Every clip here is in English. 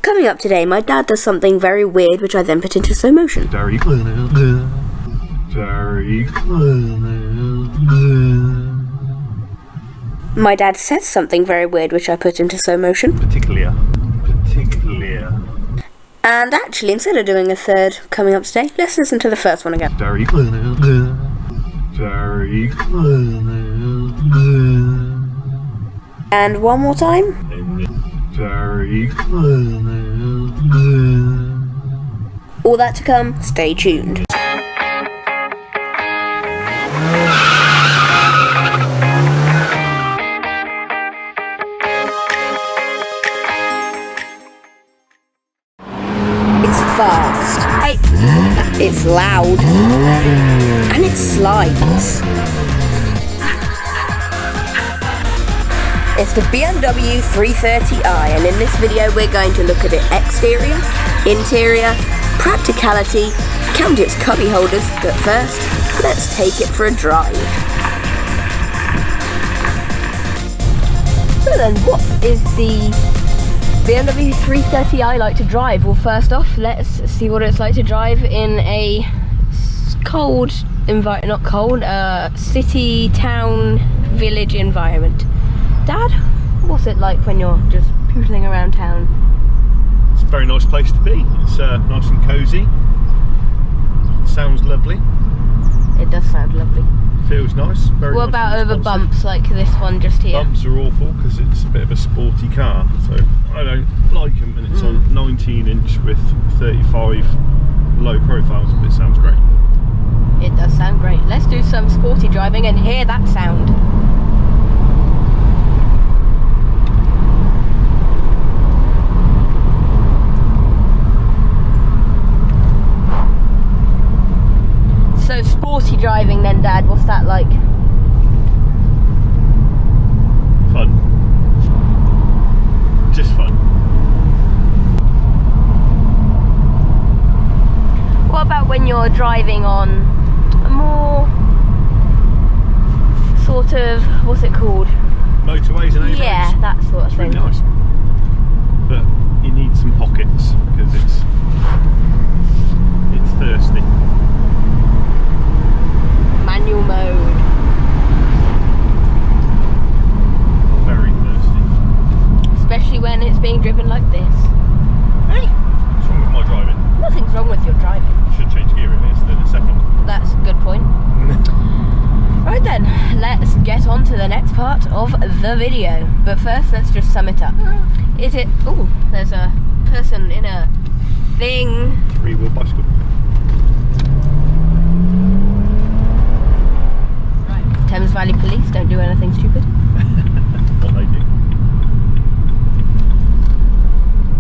Coming up today, my dad does something very weird, which I then put into slow motion. Very My dad says something very weird, which I put into slow motion. Particular. And actually, instead of doing a third coming up today, let's listen to the first one again. Very And one more time. Very All that to come, stay tuned. It's fast. It's loud. And it slides. It's the BMW 330i, and in this video we're going to look at its exterior, interior, practicality, count its cubby holders, but first, let's take it for a drive. So then, what is the BMW 330i like to drive? Well, first off, let's see what it's like to drive in a cold city, town, village environment. Dad, what's it like when you're just pootling around town? It's a very nice place to be. It's nice and cosy. Sounds lovely. It does sound lovely. Feels nice. Very What nice about and over responsive. bumps like this one just here? Bumps are awful because it's a bit of a sporty car, so I don't like them. And it's on 19-inch with 35 low profiles, but it sounds great. It does sound great. Let's do some sporty driving and hear that sound. So sporty driving then, Dad, what's that like? Fun. Just fun. What about when you're driving on a more sort of, what's it called? Motorways and A-roads. Yeah, that sort of It's thing. really nice. But you need some pockets because it's thirsty. Manual mode. Very thirsty. Especially when it's being driven like this. Hey, what's wrong with my driving? Nothing's wrong with your driving. Should change gear in this in a second. That's a good point. Right then, let's get on to the next part of the video. But first, let's just sum it up. Is it... Oh, there's a person in a thing. Three-wheel bicycle. Thames Valley Police don't do anything stupid. What they do.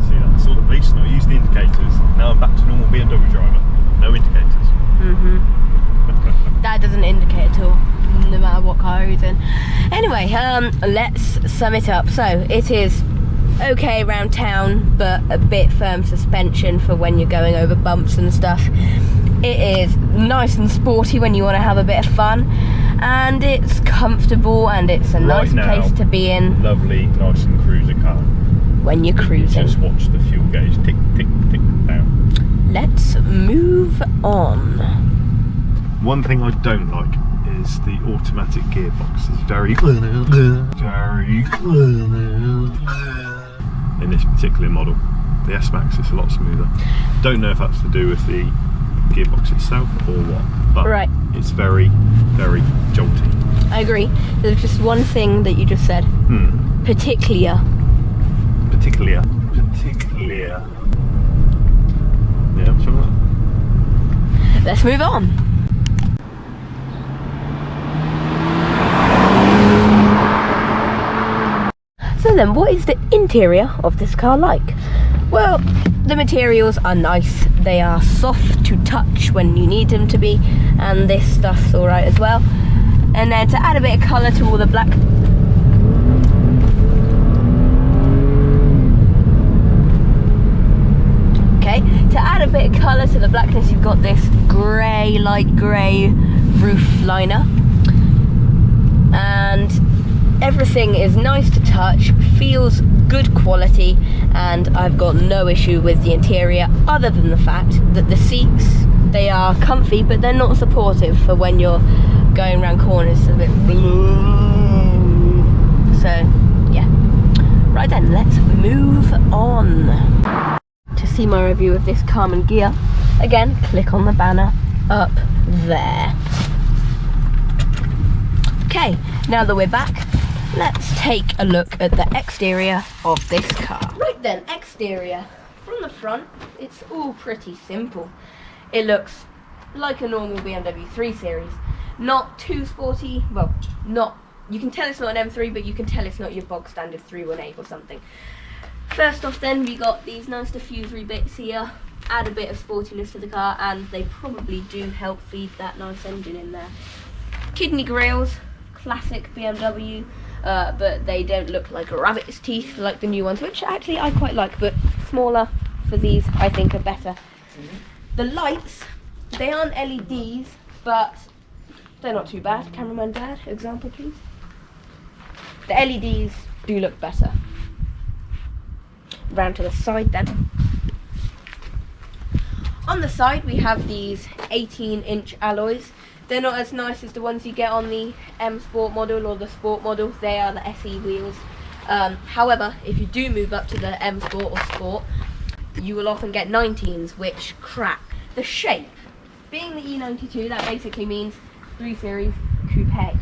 See, that's all the police know. Use the indicators. Now I'm back to normal BMW driver. No indicators. That doesn't indicate at all, no matter what car he's in. Anyway, let's sum it up. So, it is okay around town, but a bit firm suspension for when you're going over bumps and stuff. It is nice and sporty when you want to have a bit of fun, and it's comfortable, and it's a nice place to be in. Lovely, nice and cruiser car. When you're cruising. Just watch the fuel gauge tick, tick, tick down. Let's move on. One thing I don't like is the automatic gearbox. It's very in this particular model. The S-Max is a lot smoother. Don't know if that's to do with the gearbox itself or what, but right. It's very, very jolty. I agree. There's just one thing that you just said. Particular. Yeah, something like that. Let's move on. So then, what is the interior of this car like? Well, the materials are nice. They are soft to touch when you need them to be, and this stuff's alright as well. And then to add a bit of colour to all the black... Okay, to add a bit of colour to the blackness, you've got this grey, light grey roof liner. And everything is nice to touch, feels good quality, and I've got no issue with the interior other than the fact that the seats, they are comfy but they're not supportive for when you're going around corners. It's a bit so yeah. Right then, let's move on. To see my review of this Carmen Ghia, again, click on the banner up there. Okay, now that we're back, let's take a look at the exterior of this car. Right then, exterior. From the front, it's all pretty simple. It looks like a normal BMW 3 Series. Not too sporty, well, not, you can tell it's not an M3, but you can tell it's not your bog standard 318 or something. First off then, we got these nice diffusory bits here, add a bit of sportiness to the car, and they probably do help feed that nice engine in there. Kidney grills, classic BMW, but they don't look like rabbit's teeth like the new ones, which actually I quite like, but smaller for these I think are better. The lights, they aren't LEDs, but they're not too bad. Cameraman Dad, example please. The LEDs do look better. Round to the side then. On the side we have these 18-inch alloys. They're not as nice as the ones you get on the M Sport model or the Sport model. They are the SE wheels. However, if you do move up to the M Sport or Sport, you will often get 19s, which crack. The shape, being the E92, that basically means 3 Series Coupe.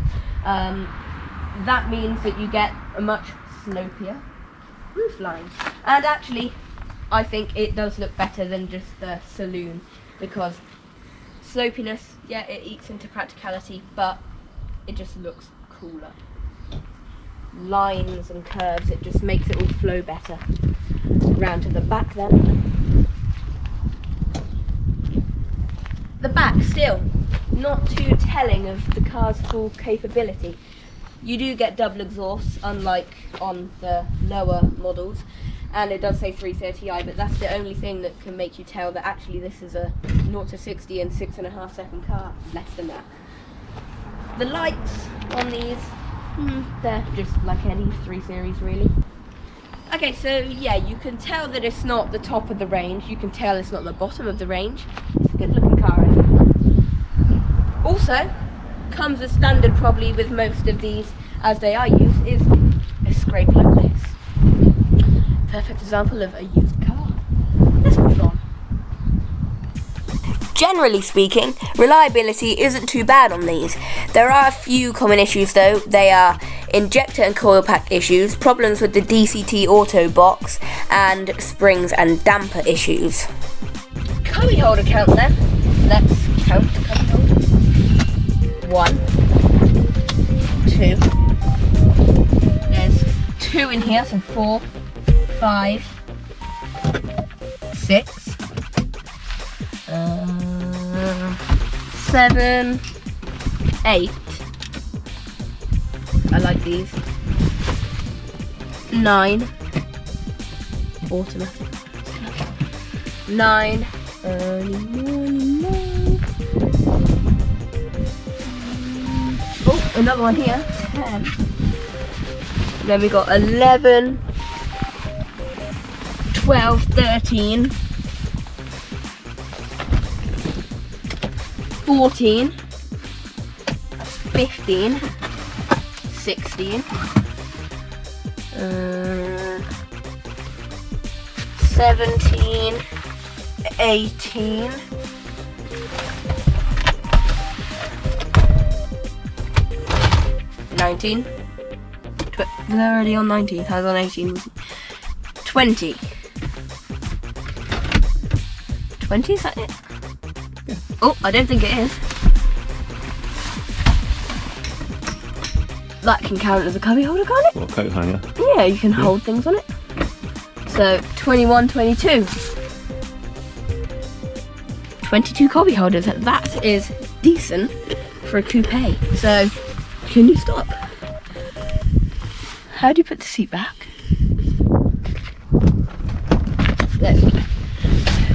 That means that you get a much slopier roof line. And actually, I think it does look better than just the saloon, because slopiness, yeah, it eats into practicality, but it just looks cooler. Lines and curves, it just makes it all flow better. Round to the back then. The back, still, not too telling of the car's full capability. You do get double exhausts, unlike on the lower models, and it does say 330i, but that's the only thing that can make you tell that actually this is a 0 to 60 in 6.5 second car, less than that. The lights on these, they're just like any 3 Series really. Okay, so yeah, you can tell that it's not the top of the range, you can tell it's not the bottom of the range. It's a good looking car, I think. Also, comes as standard probably with most of these as they are used, is a scrape like this. Perfect example of a used car. Let's move on. Generally speaking, reliability isn't too bad on these. There are a few common issues though. They are injector and coil pack issues, problems with the DCT auto box, and springs and damper issues. Cubby holder count then. Let's count the cubby holders. 1, 2. There's 2 in here, so 4, 5, 6, 7, 8. I like these. 9. Automatic. 9. Oh, another one here. 10. Then we got 11, 12, 13, 14, 15, 16, 17, 18, 19. They're already on 19. I was on 18. 20. 20, is that it? Yeah. Oh, I don't think it is. That can count as a cubby holder, can't it? Or a coat hanger. Yeah, you can hold things on it. So 21, 22. 22 cubby holders. That is decent for a coupe. So, can you stop? How do you put the seat back? There we go.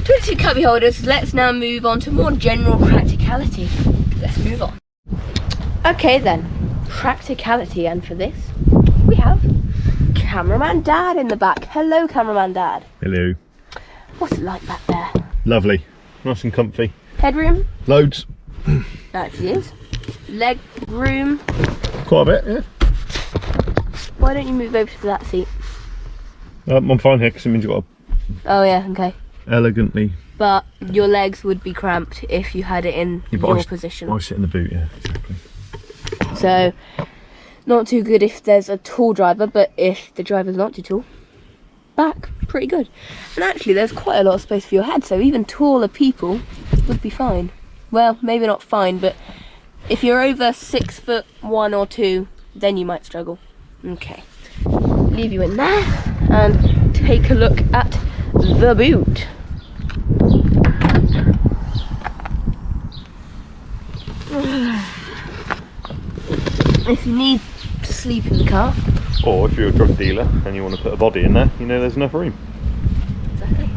22 cubby holders. Let's now move on to more general practicality. Let's move on. Okay then, practicality, and for this we have cameraman Dad in the back. Hello, cameraman Dad. Hello. What's it like back there? Lovely. Nice and comfy. Headroom? Loads. That actually is. Leg room? Quite a bit, yeah. Why don't you move over to that seat? I'm fine here because it means you've got Oh yeah, okay. elegantly. But your legs would be cramped if you had it in your position. I sit in the boot, yeah, exactly. So, not too good if there's a tall driver, but if the driver's not too tall, back, pretty good. And actually there's quite a lot of space for your head, so even taller people would be fine. Well, maybe not fine, but if you're over 6'1" or 2, then you might struggle. Okay, leave you in there and take a look at the boot. If you need to sleep in the car, Or if you're a drug dealer and you want to put a body in there, you know there's enough room. exactly,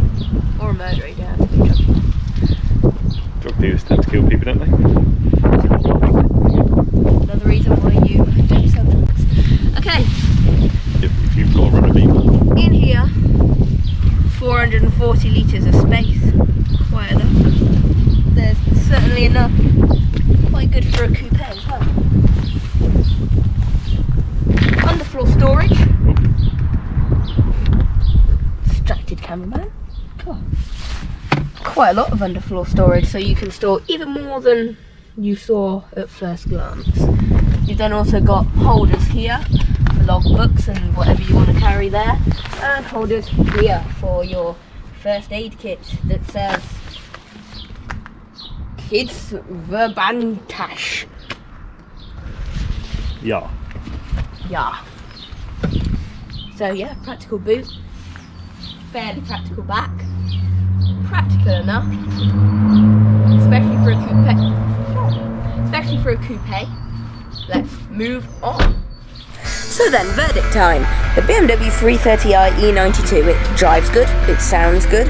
or a murderer, you don't have to be a drug dealer. Drug dealers tend to kill people, don't they? Another reason why you don't sell drugs. Okay, If you've got to run a vehicle. in here, 440 litres of space. Quite enough. There's certainly enough. Quite good for a coupe as well. Underfloor storage. Distracted cameraman. Cool. Quite a lot of underfloor storage, so you can store even more than you saw at first glance. You've then also got holders here for logbooks and whatever you want to carry there, and holders here for your first aid kit that says Kids Verbantash. Yeah. Yeah. So yeah, practical boot, fairly practical back, practical enough, especially for a coupe. Especially for a coupe. Let's move on. So then, verdict time. The BMW 330i E92. It drives good. It sounds good.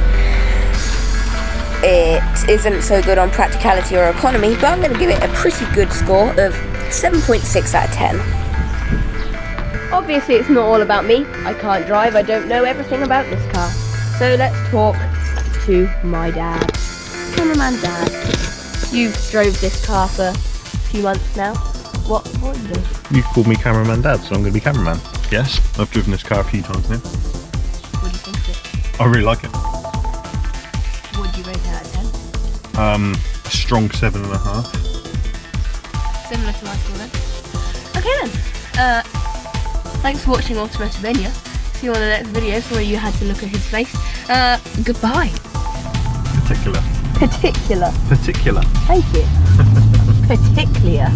It isn't so good on practicality or economy, but I'm going to give it a pretty good score of 7.6 out of 10. Obviously it's not all about me. I can't drive, I don't know everything about this car. So let's talk to my dad. Cameraman Dad. You've drove this car for a few months now. What are you doing? You called me cameraman Dad, so I'm going to be cameraman. Yes, I've driven this car a few times now. What do you think of it? I really like it. What do you rate it out of 10? A strong 7.5. Similar to my score then. Okay then. Thanks for watching Automotive Mania. See you on the next video. Sorry you had to look at his face. Goodbye. Particular. Particular. Particular. Thank you. Particular.